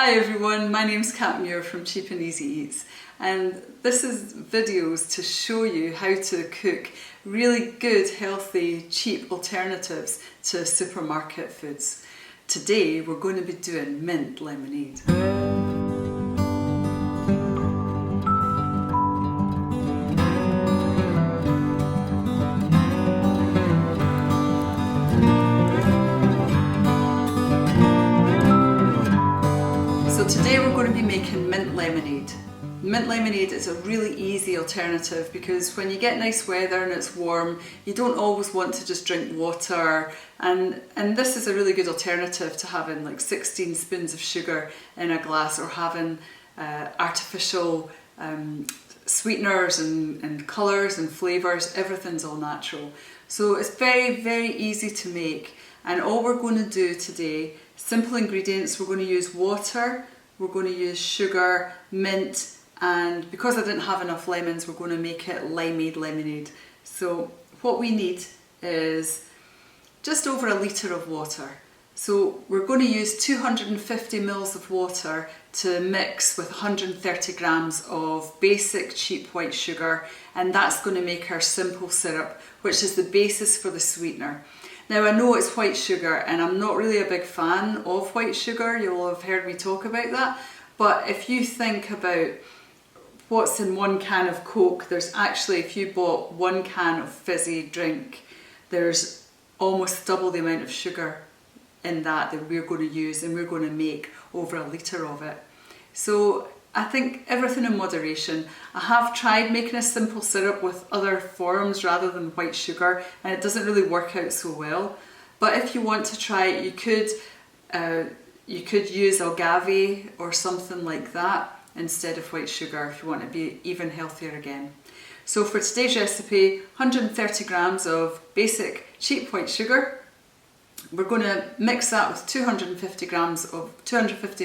Hi everyone, my name's Kat Muir from Cheap and Easy Eats, and this is videos to show you how to cook really good, healthy, cheap alternatives to supermarket foods. Today we're going to be doing mint lemonade. Today we're going to be making mint lemonade. Mint lemonade is a really easy alternative because when you get nice weather and it's warm, you don't always want to just drink water, and this is a really good alternative to having like 16 spoons of sugar in a glass, or having artificial sweeteners and colours and flavours. Everything's all natural. So it's very, very easy to make, and all we're going to do today, simple ingredients, we're going to use water, we're going to use sugar, mint, and because I didn't have enough lemons, we're going to make it limeade lemonade. So what we need is just over a litre of water. So we're going to use 250 mils of water to mix with 130 grams of basic cheap white sugar, and that's going to make our simple syrup, which is the basis for the sweetener. Now I know it's white sugar and I'm not really a big fan of white sugar, you'll have heard me talk about that, but if you think about what's in one can of Coke, there's actually, if you bought one can of fizzy drink, there's almost double the amount of sugar in that we're going to use, and we're going to make over a litre of it. So I think everything in moderation. I have tried making a simple syrup with other forms rather than white sugar, and it doesn't really work out so well. But if you want to try it, you could use agave or something like that instead of white sugar if you want to be even healthier again. So for today's recipe, 130 grams of basic cheap white sugar. We're going to mix that with 250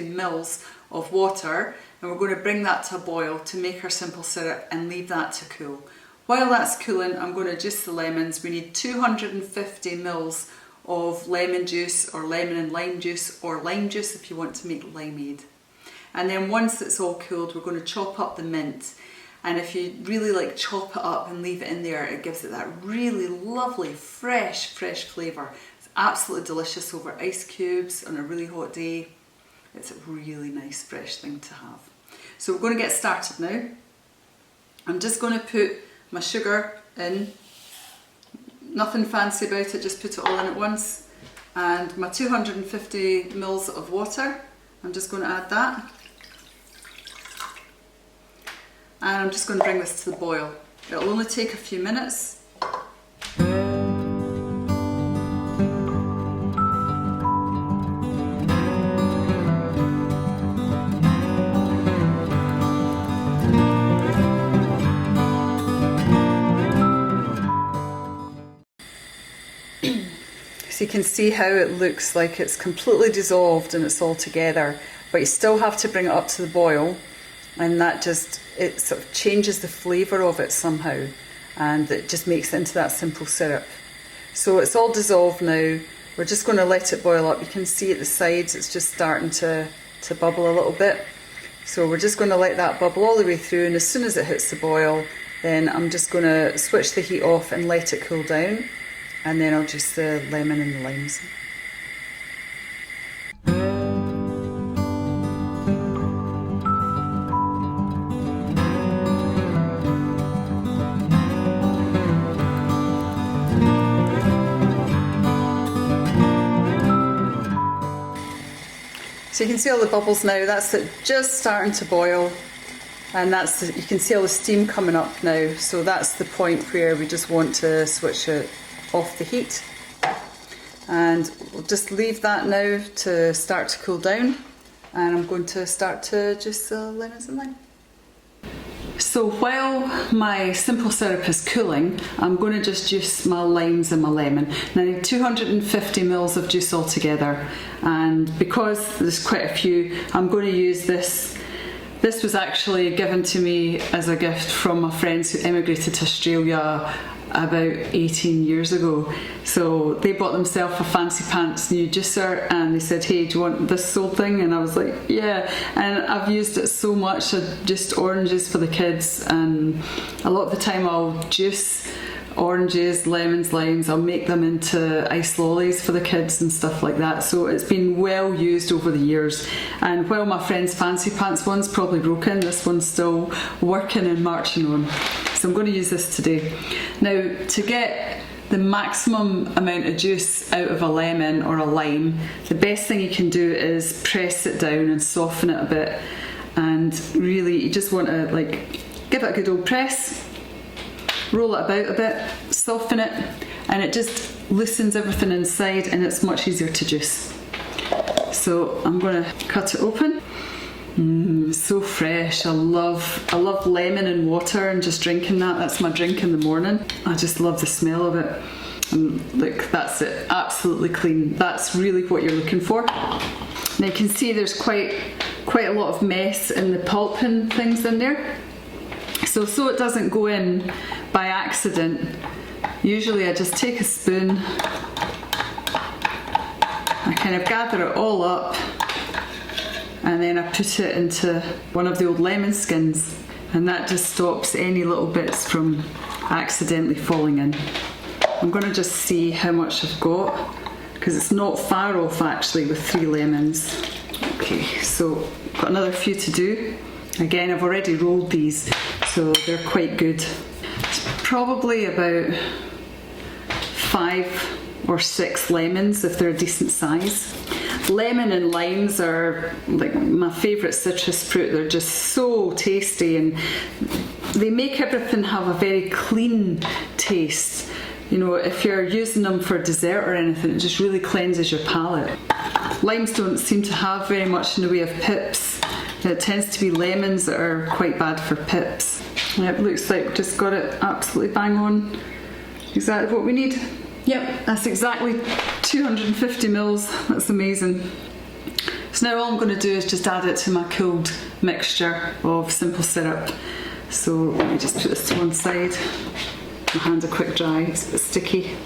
mils of water, and we're going to bring that to a boil to make our simple syrup and leave that to cool. While that's cooling, I'm going to juice the lemons. We need 250 mils of lemon juice, or lemon and lime juice, or lime juice if you want to make limeade. And then once it's all cooled, we're going to chop up the mint. And if you really like chop it up and leave it in there, it gives it that really lovely, fresh flavour. It's absolutely delicious over ice cubes on a really hot day. It's a really nice fresh thing to have. So we're going to get started now. I'm just going to put my sugar in. Nothing fancy about it, just put it all in at once. And my 250 mils of water, I'm just going to add that. And I'm just going to bring this to the boil. It'll only take a few minutes. So you can see how it looks like it's completely dissolved and it's all together, but you still have to bring it up to the boil, and that just, it sort of changes the flavour of it somehow, and it just makes it into that simple syrup. So it's all dissolved now. We're just going to let it boil up. You can see at the sides it's just starting to bubble a little bit. So we're just going to let that bubble all the way through, and as soon as it hits the boil, then I'm just going to switch the heat off and let it cool down. And then I'll juice the lemon and the limes. So you can see all the bubbles now, that's it just starting to boil. And you can see all the steam coming up now. So that's the point where we just want to switch it off the heat, and we'll just leave that now to start to cool down, and I'm going to start to juice the lemons and lime. So while my simple syrup is cooling, I'm going to just juice my limes and my lemon. Now I need 250 mils of juice altogether, and because there's quite a few, I'm going to use this This was actually given to me as a gift from my friends who emigrated to Australia about 18 years ago. So they bought themselves a fancy pants new juicer and they said, hey, do you want this sold thing? And I was like, yeah. And I've used it so much. I juiced oranges for the kids, and a lot of the time I'll juice oranges, lemons, limes. I'll make them into ice lollies for the kids and stuff like that. So it's been well used over the years. And while my friend's fancy pants one's probably broken, this one's still working and marching on. So I'm going to use this today. Now, to get the maximum amount of juice out of a lemon or a lime, the best thing you can do is press it down and soften it a bit. And really, you just want to like give it a good old press, roll it about a bit, soften it, and it just loosens everything inside and it's much easier to juice. So I'm going to cut it open. So fresh. I love lemon and water and just drinking that. That's my drink in the morning. I just love the smell of it. And look, that's it, absolutely clean. That's really what you're looking for. Now you can see there's quite a lot of mess in the pulp and things in there. So it doesn't go in by accident, usually I just take a spoon, I kind of gather it all up, and then I put it into one of the old lemon skins, and that just stops any little bits from accidentally falling in. I'm going to just see how much I've got, because it's not far off actually with 3 lemons. Okay, so got another few to do. Again, I've already rolled these, so they're quite good. It's probably about 5 or 6 lemons if they're a decent size. Lemon and limes are like my favourite citrus fruit. They're just so tasty and they make everything have a very clean taste. You know, if you're using them for dessert or anything, it just really cleanses your palate. Limes don't seem to have very much in the way of pips. It tends to be lemons that are quite bad for pips. It looks like just got it absolutely bang on. Exactly what we need. Yep, that's exactly 250 mils. That's amazing. So now all I'm going to do is just add it to my cooled mixture of simple syrup. So let me just put this to one side. My hands are quick dry, it's a bit sticky.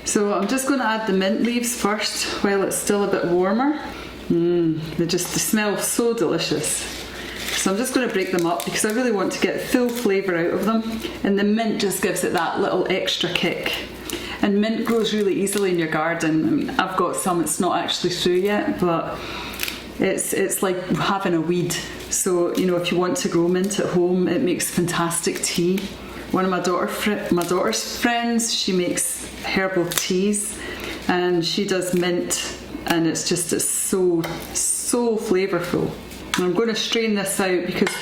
So I'm just going to add the mint leaves first while it's still a bit warmer. They smell so delicious. So I'm just going to break them up because I really want to get full flavour out of them, and the mint just gives it that little extra kick. And mint grows really easily in your garden. I've got some, it's not actually through yet, but it's like having a weed. So, you know, if you want to grow mint at home, it makes fantastic tea. One of my daughter's friends, she makes herbal teas and she does mint, and it's so flavourful. And I'm going to strain this out because,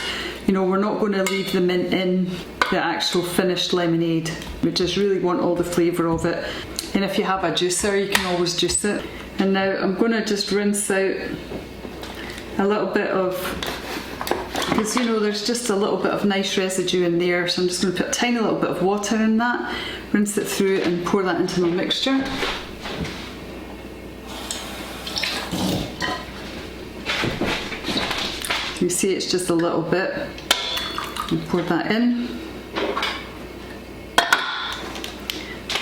you know, we're not going to leave the mint in the actual finished lemonade. We just really want all the flavour of it. And if you have a juicer, you can always juice it. And now I'm going to just rinse out a little bit of, because you know there's just a little bit of nice residue in there, so I'm just going to put a tiny little bit of water in that, rinse it through and pour that into my mixture. You see it's just a little bit, and pour that in.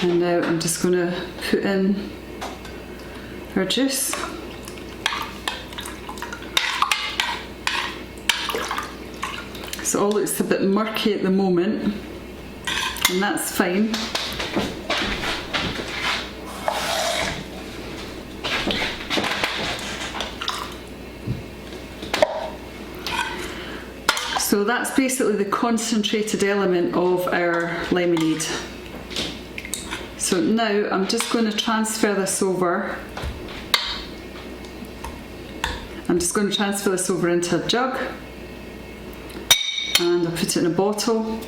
And now I'm just going to put in our juice. So it all looks a bit murky at the moment, and that's fine. So that's basically the concentrated element of our lemonade. So now I'm just going to transfer this over. I'm just going to transfer this over into a jug, and I'll put it in a bottle,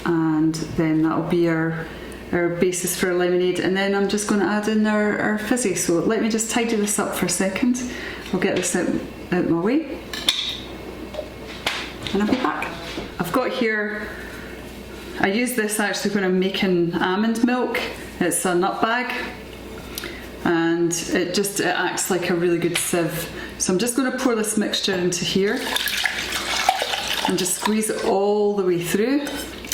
and then that'll be our basis for our lemonade. And then I'm just going to add in our fizzy. So let me just tidy this up for a second. I'll get this out my way, and I'll be back. I've got here I use this actually when I'm making almond milk. It's a nut bag, and it acts like a really good sieve. So I'm just going to pour this mixture into here and just squeeze it all the way through.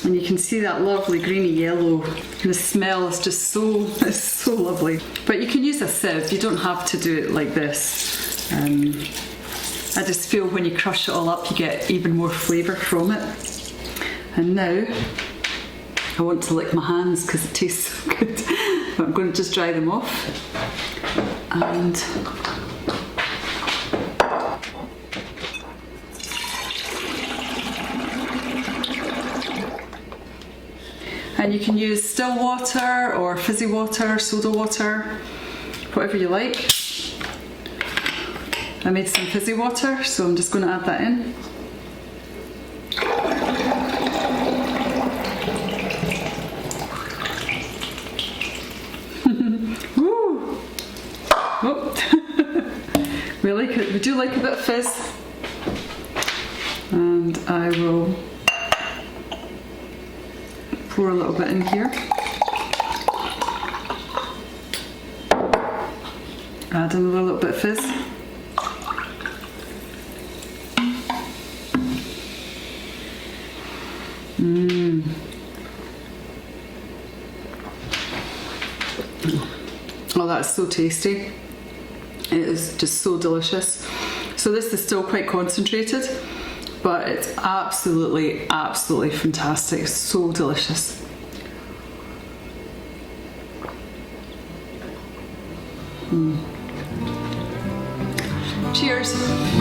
And you can see that lovely greeny yellow. The smell is just it's so lovely. But you can use a sieve, you don't have to do it like this. I just feel when you crush it all up, you get even more flavour from it. And now, I want to lick my hands because it tastes so good. But I'm going to just dry them off. And you can use still water or fizzy water, soda water, whatever you like. I made some fizzy water, so I'm just going to add that in. Woo! Oh. We do like a bit of fizz. And I will pour a little bit in here. Add in a little bit of fizz. Oh, that's so tasty. It is just so delicious. So this is still quite concentrated, but it's absolutely, absolutely fantastic. So delicious. Cheers.